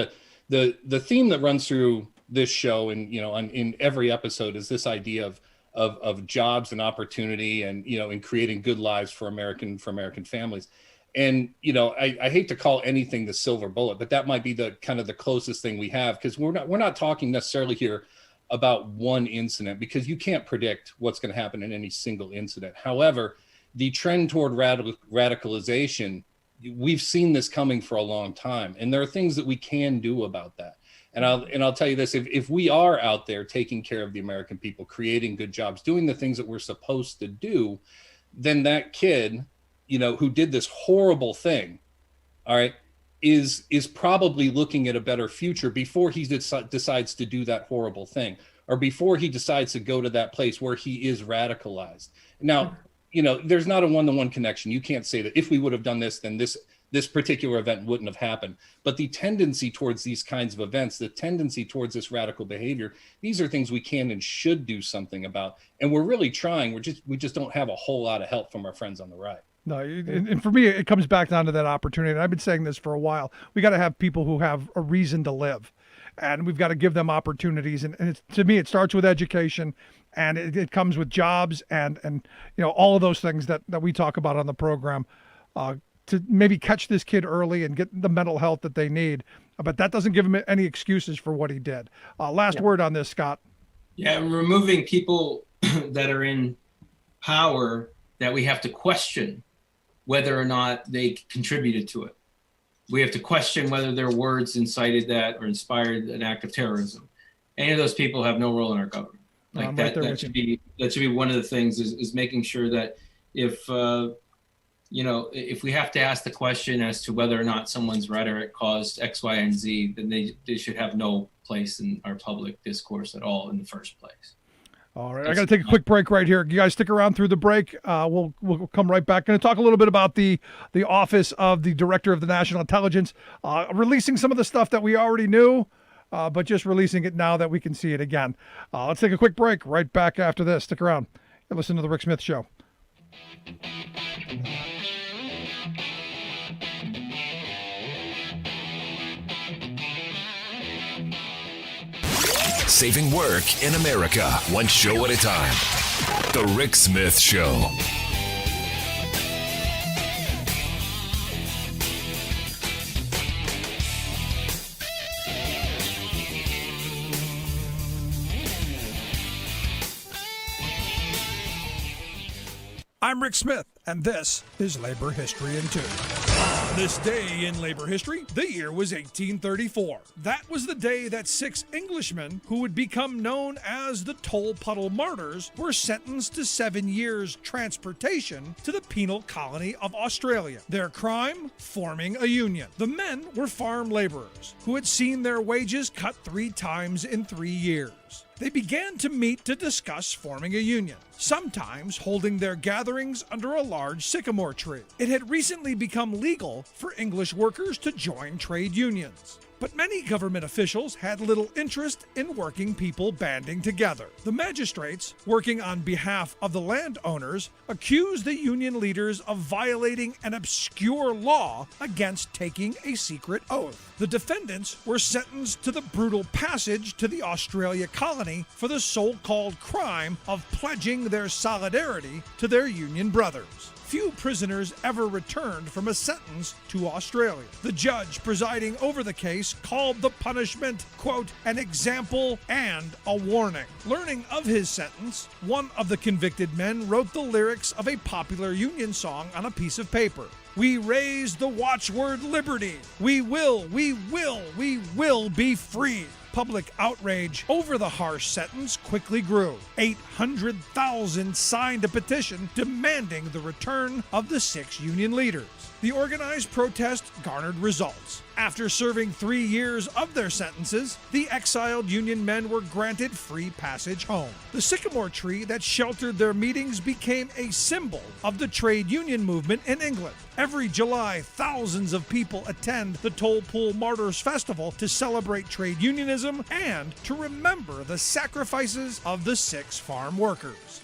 the theme that runs through this show and, in every episode is this idea of jobs and opportunity and, and creating good lives for American families. And, I hate to call anything the silver bullet, but that might be the kind of the closest thing we have, because we're not talking necessarily here about one incident, because you can't predict what's going to happen in any single incident. However, the trend toward radicalization, we've seen this coming for a long time, and there are things that we can do about that. And I'll tell you this, if we are out there taking care of the American people, creating good jobs, doing the things that we're supposed to do, then that kid, who did this horrible thing, all right, is probably looking at a better future before he decides to do that horrible thing, or before he decides to go to that place where he is radicalized. Now, there's not a one-to-one connection. You can't say that if we would have done this, then this particular event wouldn't have happened. But the tendency towards these kinds of events, the tendency towards this radical behavior, these are things we can and should do something about. And we're really trying. We just don't have a whole lot of help from our friends on the right. No, and for me, it comes back down to that opportunity. And I've been saying this for a while. We got to have people who have a reason to live, and we've got to give them opportunities. And to me, it starts with education, and it comes with jobs and all of those things that we talk about on the program. To maybe catch this kid early and get the mental health that they need. But that doesn't give him any excuses for what he did. Last word on this, Scott. Yeah, removing people that are in power that we have to question whether or not they contributed to it. We have to question whether their words incited that or inspired an act of terrorism. Any of those people have no role in our government. Like that should be one of the things is making sure that if we have to ask the question as to whether or not someone's rhetoric caused X, Y, and Z, then they should have no place in our public discourse at all in the first place. All right, I got to take a quick break right here. You guys stick around through the break. We'll come right back. Going to talk a little bit about the Office of the Director of the National Intelligence, releasing some of the stuff that we already knew, but just releasing it now that we can see it again. Let's take a quick break. Right back after this. Stick around. You're listening to the Rick Smith Show. Saving work in America, one show at a time. The Rick Smith Show. I'm Rick Smith, and this is Labor History in 2. On this day in labor history, the year was 1834. That was the day that 6 Englishmen, who would become known as the Toll Puddle Martyrs, were sentenced to 7 years transportation to the penal colony of Australia. Their crime? Forming a union. The men were farm laborers who had seen their wages cut 3 times in 3 years. They began to meet to discuss forming a union, sometimes holding their gatherings under a large sycamore tree. It had recently become legal for English workers to join trade unions. But many government officials had little interest in working people banding together. The magistrates, working on behalf of the landowners, accused the union leaders of violating an obscure law against taking a secret oath. The defendants were sentenced to the brutal passage to the Australia colony for the so-called crime of pledging their solidarity to their union brothers. Few prisoners ever returned from a sentence to Australia. The judge presiding over the case called the punishment, quote, an example and a warning. Learning of his sentence, one of the convicted men wrote the lyrics of a popular Union song on a piece of paper. We raise the watchword liberty. We will be free. Public outrage over the harsh sentence quickly grew. 800,000 signed a petition demanding the return of the 6 union leaders. The organized protest garnered results. After serving 3 years of their sentences, the exiled Union men were granted free passage home. The sycamore tree that sheltered their meetings became a symbol of the trade union movement in England. Every July, thousands of people attend the Toll Pool Martyrs Festival to celebrate trade unionism and to remember the sacrifices of the 6 farm workers.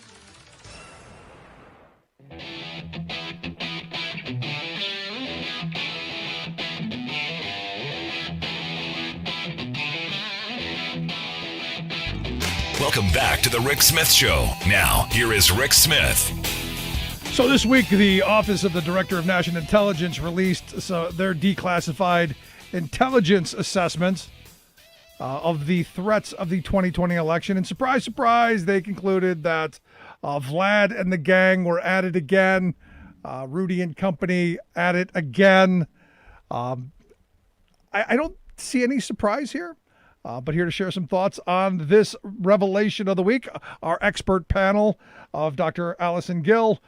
Welcome back to the Rick Smith Show. Now, here is Rick Smith. So this week, the Office of the Director of National Intelligence released their declassified intelligence assessments of the threats of the 2020 election. And surprise, surprise, they concluded that Vlad and the gang were at it again. Rudy and company at it again. I don't see any surprise here. But here to share some thoughts on this revelation of the week, our expert panel of Dr. Allison Gill,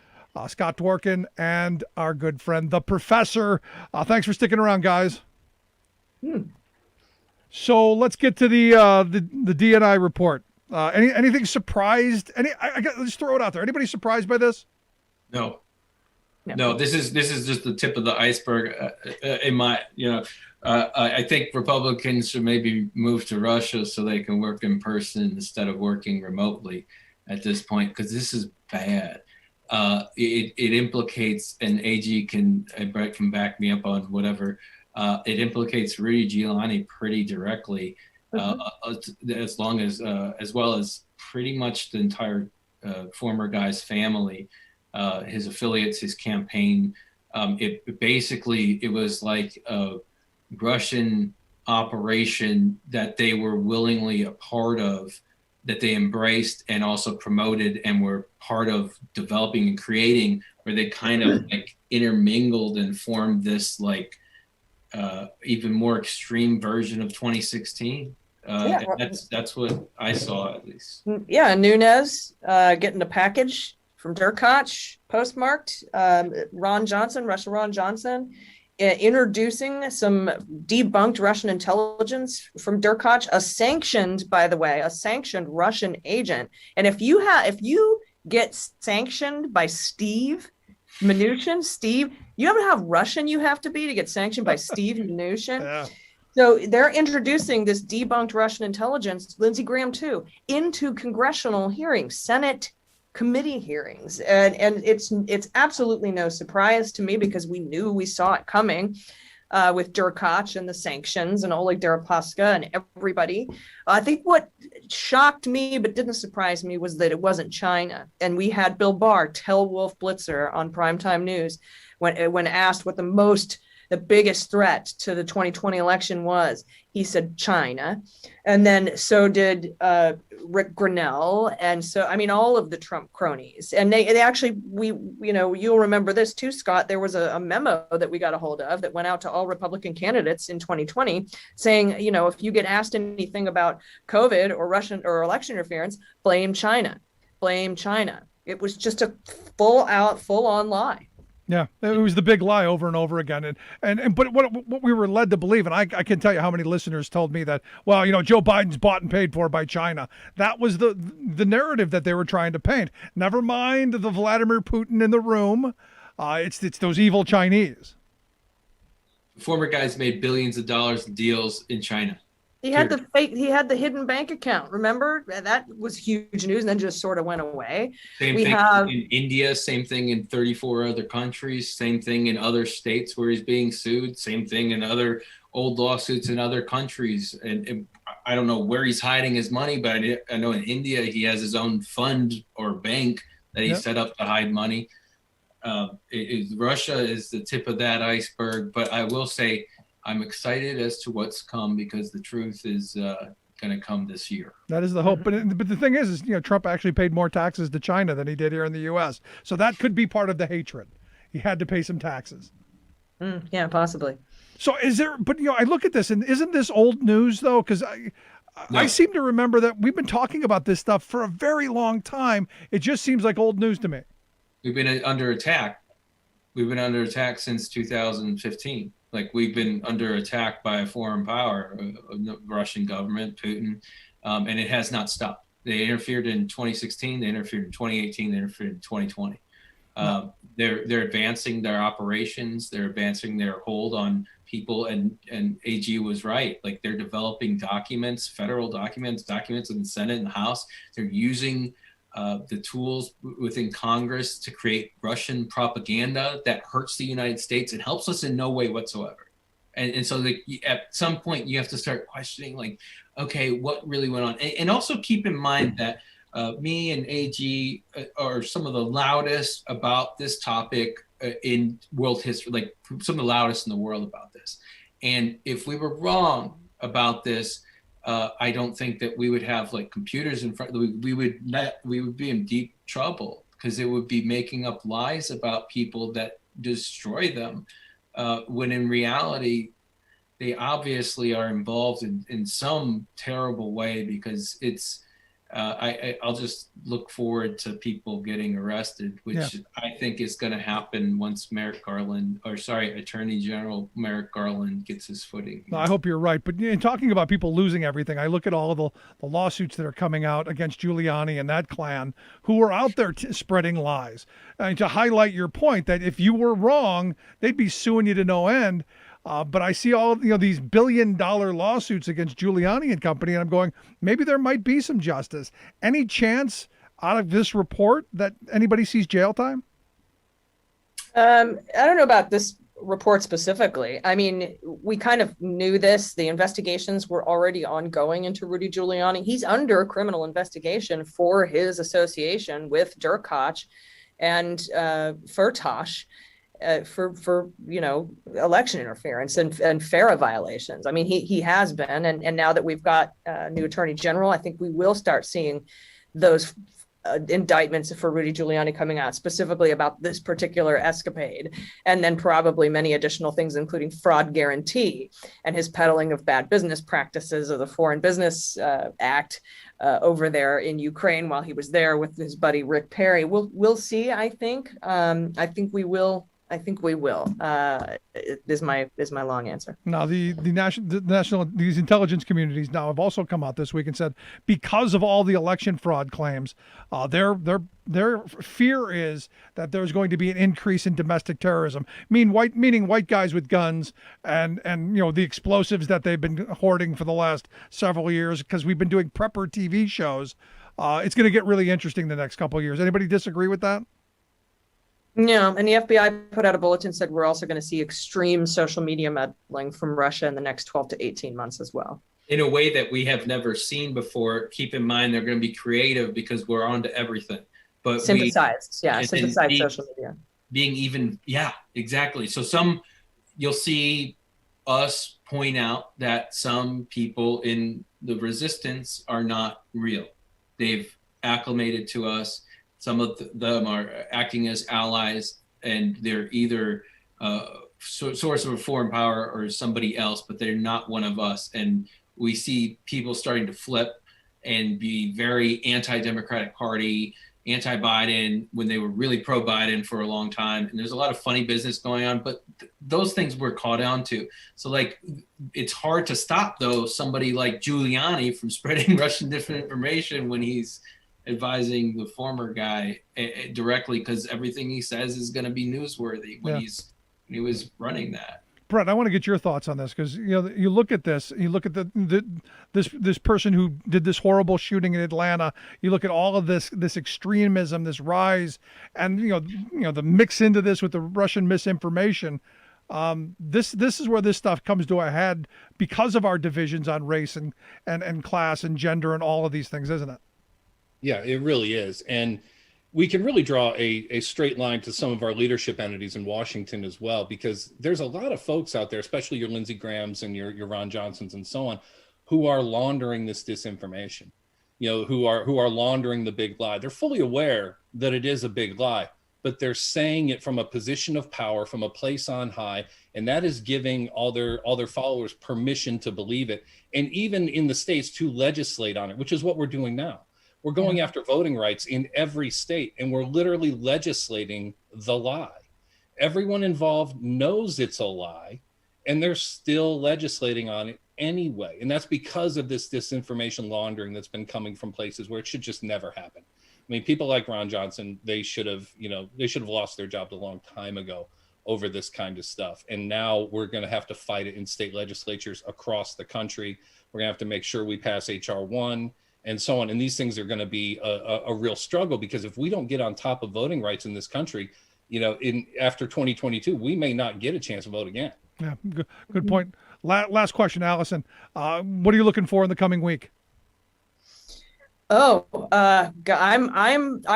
Scott Dworkin, and our good friend, the professor. Thanks for sticking around, guys. So let's get to the DNI report. Anything surprised? Let's throw it out there. Anybody surprised by this? No. This is just the tip of the iceberg. I think Republicans should maybe move to Russia so they can work in person instead of working remotely at this point, because this is bad. It implicates, and Brett can back me up on whatever. It implicates Rudy Giuliani pretty directly, as well as pretty much the entire former guy's family, his affiliates, his campaign. It was like a Russian operation that they were willingly a part of, that they embraced and also promoted and were part of developing and creating, where they kind of like intermingled and formed this like even more extreme version of 2016. That's what I saw, at least. Yeah, Nunes getting a package from Derkach, postmarked, Ron Johnson, Russia Ron Johnson, introducing some debunked Russian intelligence from Derkach, a sanctioned Russian agent. And if you get sanctioned by Steve Mnuchin, you know how Russian you have to be to get sanctioned by Steve Mnuchin? Yeah. So they're introducing this debunked Russian intelligence, Lindsey Graham too, into congressional hearings, Senate committee hearings. And it's absolutely no surprise to me, because we saw it coming with Derkach and the sanctions and Oleg Deripaska and everybody. I think what shocked me but didn't surprise me was that it wasn't China. And we had Bill Barr tell Wolf Blitzer on primetime news when asked what the biggest threat to the 2020 election was. He said China. And then so did Rick Grinnell. And so, I mean, all of the Trump cronies. And they actually, you'll remember this too, Scott. There was a memo that we got a hold of that went out to all Republican candidates in 2020 saying, if you get asked anything about COVID or Russian or election interference, blame China. Blame China. It was just a full on lie. Yeah, it was the big lie over and over again. But what we were led to believe, and I can tell you how many listeners told me that, well, Joe Biden's bought and paid for by China. That was the narrative that they were trying to paint. Never mind the Vladimir Putin in the room. It's those evil Chinese. Former guys made billions of dollars in deals in China. He had the hidden bank account. Remember, that was huge news, and then just sort of went away. Same thing in India. Same thing in 34 other countries. Same thing in other states where he's being sued. Same thing in other old lawsuits in other countries. And I don't know where he's hiding his money, but I know in India he has his own fund or bank that he set up to hide money. Russia is the tip of that iceberg, but I will say, I'm excited as to what's come, because the truth is going to come this year. That is the hope. But the thing is, Trump actually paid more taxes to China than he did here in the U.S. So that could be part of the hatred. He had to pay some taxes. Yeah, possibly. So I look at this, and isn't this old news though? Because I seem to remember that we've been talking about this stuff for a very long time. It just seems like old news to me. We've been under attack. We've been under attack since 2015. Like, we've been under attack by a foreign power, the Russian government, Putin, and it has not stopped. They interfered in 2016, they interfered in 2018, they interfered in 2020. They're advancing their operations, they're advancing their hold on people, and AG was right. Like, they're developing documents, federal documents in the Senate and the House. They're using the tools within Congress to create Russian propaganda that hurts the United States and helps us in no way whatsoever. And so at some point you have to start questioning, like, okay, what really went on? And also keep in mind that me and AG are some of the loudest about this topic in world history, like some of the loudest in the world about this. And if we were wrong about this, I don't think that we would have like computers in front. We would be in deep trouble, because it would be making up lies about people that destroy them, when in reality, they obviously are involved in some terrible way, because it's. I'll just look forward to people getting arrested, which I think is going to happen once Attorney General Merrick Garland gets his footing. No, I hope you're right. But in talking about people losing everything, I look at all of the lawsuits that are coming out against Giuliani and that clan who are out there spreading lies. And to highlight your point that if you were wrong, they'd be suing you to no end. But I see all these billion-dollar lawsuits against Giuliani and company, and I'm going, maybe there might be some justice. Any chance out of this report that anybody sees jail time? I don't know about this report specifically. I mean, we kind of knew this. The investigations were already ongoing into Rudy Giuliani. He's under criminal investigation for his association with Derkach and Firtash. For election interference and FARA violations. I mean, he has been, and now that we've got a new attorney general, I think we will start seeing those indictments for Rudy Giuliani coming out specifically about this particular escapade, and then probably many additional things, including fraud guarantee and his peddling of bad business practices of the Foreign Business Act over there in Ukraine while he was there with his buddy Rick Perry. We'll see. I think we will I think we will. Is my long answer. Now, the national these intelligence communities now have also come out this week and said because of all the election fraud claims, their fear is that there's going to be an increase in domestic terrorism. Meaning white guys with guns and the explosives that they've been hoarding for the last several years because we've been doing prepper TV shows. It's going to get really interesting the next couple of years. Anybody disagree with that? No, and the FBI put out a bulletin said we're also going to see extreme social media meddling from Russia in the next 12 to 18 months as well. In a way that we have never seen before. Keep in mind, they're going to be creative because we're on to everything. But synthesized social media. Being even, yeah, exactly. So you'll see us point out that some people in the resistance are not real. They've acclimated to us. Some of them are acting as allies, and they're either source of a foreign power or somebody else, but they're not one of us. And we see people starting to flip and be very anti-Democratic Party, anti-Biden, when they were really pro-Biden for a long time. And there's a lot of funny business going on, but those things we're caught on to. So it's hard to stop, though, somebody like Giuliani from spreading Russian disinformation when he's advising the former guy directly, because everything he says is going to be newsworthy when he was running that. Brett, I want to get your thoughts on this because you look at this, you look at this person who did this horrible shooting in Atlanta. You look at all of this extremism, this rise, and the mix into this with the Russian misinformation. This is where this stuff comes to a head because of our divisions on race and class and gender and all of these things, isn't it? Yeah, it really is. And we can really draw a straight line to some of our leadership entities in Washington as well, because there's a lot of folks out there, especially your Lindsey Grahams and your Ron Johnsons and so on, who are laundering this disinformation, who are laundering the big lie. They're fully aware that it is a big lie, but they're saying it from a position of power, from a place on high, and that is giving all their followers permission to believe it, and even in the states to legislate on it, which is what we're doing now. We're going after voting rights in every state, and we're literally legislating the lie. Everyone involved knows it's a lie, and they're still legislating on it anyway. And that's because of this disinformation laundering that's been coming from places where it should just never happen. I mean, people like Ron Johnson, they should have lost their jobs a long time ago over this kind of stuff. And now we're going to have to fight it in state legislatures across the country. We're going to have to make sure we pass H.R. 1 and so on. And these things are going to be a real struggle, because if we don't get on top of voting rights in this country, after 2022, we may not get a chance to vote again. Yeah, good point. Last question, Allison. What are you looking for in the coming week? I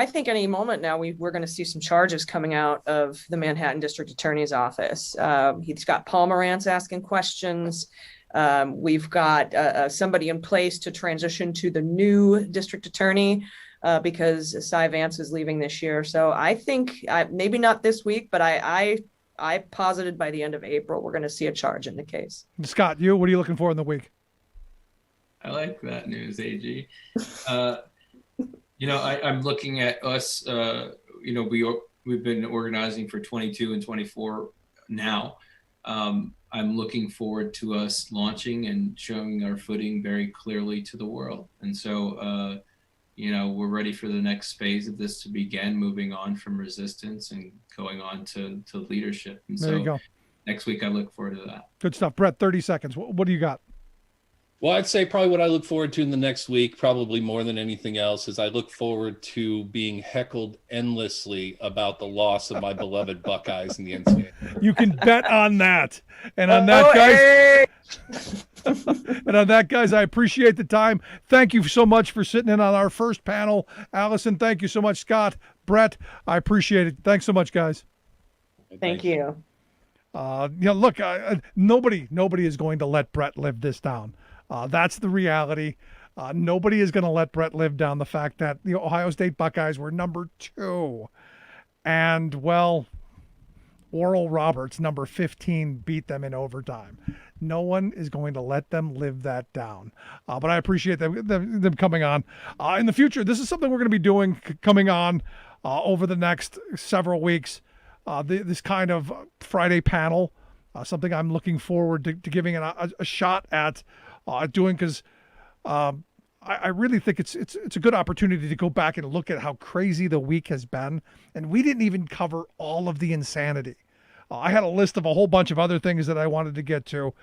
think any moment now we're going to see some charges coming out of the Manhattan District Attorney's Office. He's got Pomerantz asking questions. We've got somebody in place to transition to the new district attorney because Cy Vance is leaving this year. So I think maybe not this week, but I posited by the end of April we're going to see a charge in the case. Scott, what are you looking for in the week? I like that news, AG. I'm looking at us. We've been organizing for 22 and 24 now. I'm looking forward to us launching and showing our footing very clearly to the world. And so, we're ready for the next phase of this to begin, moving on from resistance and going on to leadership. And there you go. Next week, I look forward to that. Good stuff. Brett, 30 seconds. What do you got? Well, I'd say probably what I look forward to in the next week, probably more than anything else, is I look forward to being heckled endlessly about the loss of my beloved Buckeyes in the NCAA. You can bet on that. And on that, guys, I appreciate the time. Thank you so much for sitting in on our first panel. Allison, thank you so much. Scott, Brett, I appreciate it. Thanks so much, guys. Thank you. Look, nobody is going to let Brett live this down. That's the reality. Nobody is going to let Brett live down the fact that the Ohio State Buckeyes were number 2. And, Oral Roberts, number 15, beat them in overtime. No one is going to let them live that down. But I appreciate them coming on. In the future, this is something we're going to be doing coming on over the next several weeks. this kind of Friday panel, something I'm looking forward to giving a shot at doing, because I really think it's a good opportunity to go back and look at how crazy the week has been. And we didn't even cover all of the insanity. I had a list of a whole bunch of other things that I wanted to get to.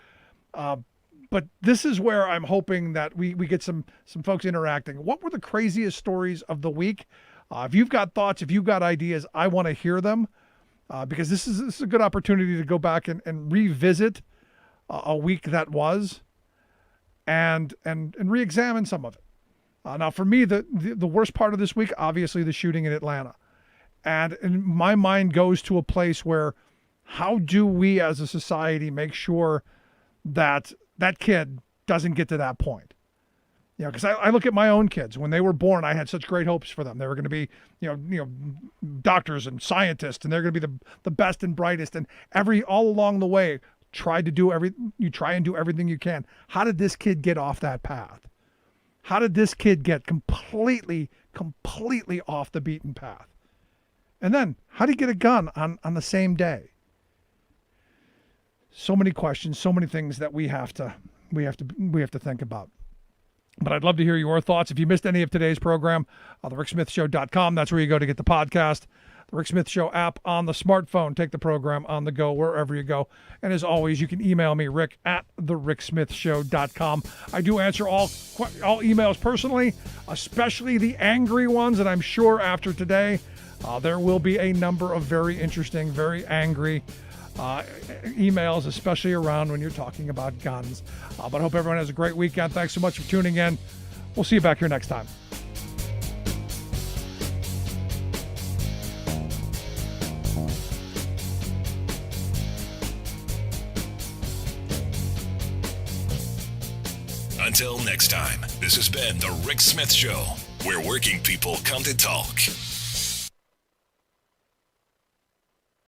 But this is where I'm hoping that we get some folks interacting. What were the craziest stories of the week? If you've got thoughts, if you've got ideas, I want to hear them, because this is a good opportunity to go back and revisit a week that was, and re-examine some of it. Now, for me, the worst part of this week, obviously, the shooting in Atlanta. And my mind goes to a place where, how do we as a society make sure that that kid doesn't get to that point? Because I look at my own kids. When they were born, I had such great hopes for them. They were going to be, doctors and scientists, and they're going to be the best and brightest. And all along the way, you try and do everything you can. How did this kid get off that path? How did this kid get completely off the beaten path? And then, how did he get a gun on the same day? So many questions, so many things that we have to think about. But I'd love to hear your thoughts. If you missed any of today's program, thericksmithshow.com. That's where you go to get the podcast. The Rick Smith Show app on the smartphone. Take the program on the go, wherever you go. And as always, you can email me, rick@thericksmithshow.com. I do answer all emails personally, especially the angry ones. And I'm sure after today, there will be a number of very interesting, very angry emails, especially around when you're talking about guns. But I hope everyone has a great weekend. Thanks so much for tuning in. We'll see you back here next time. Until next time, this has been The Rick Smith Show, where working people come to talk.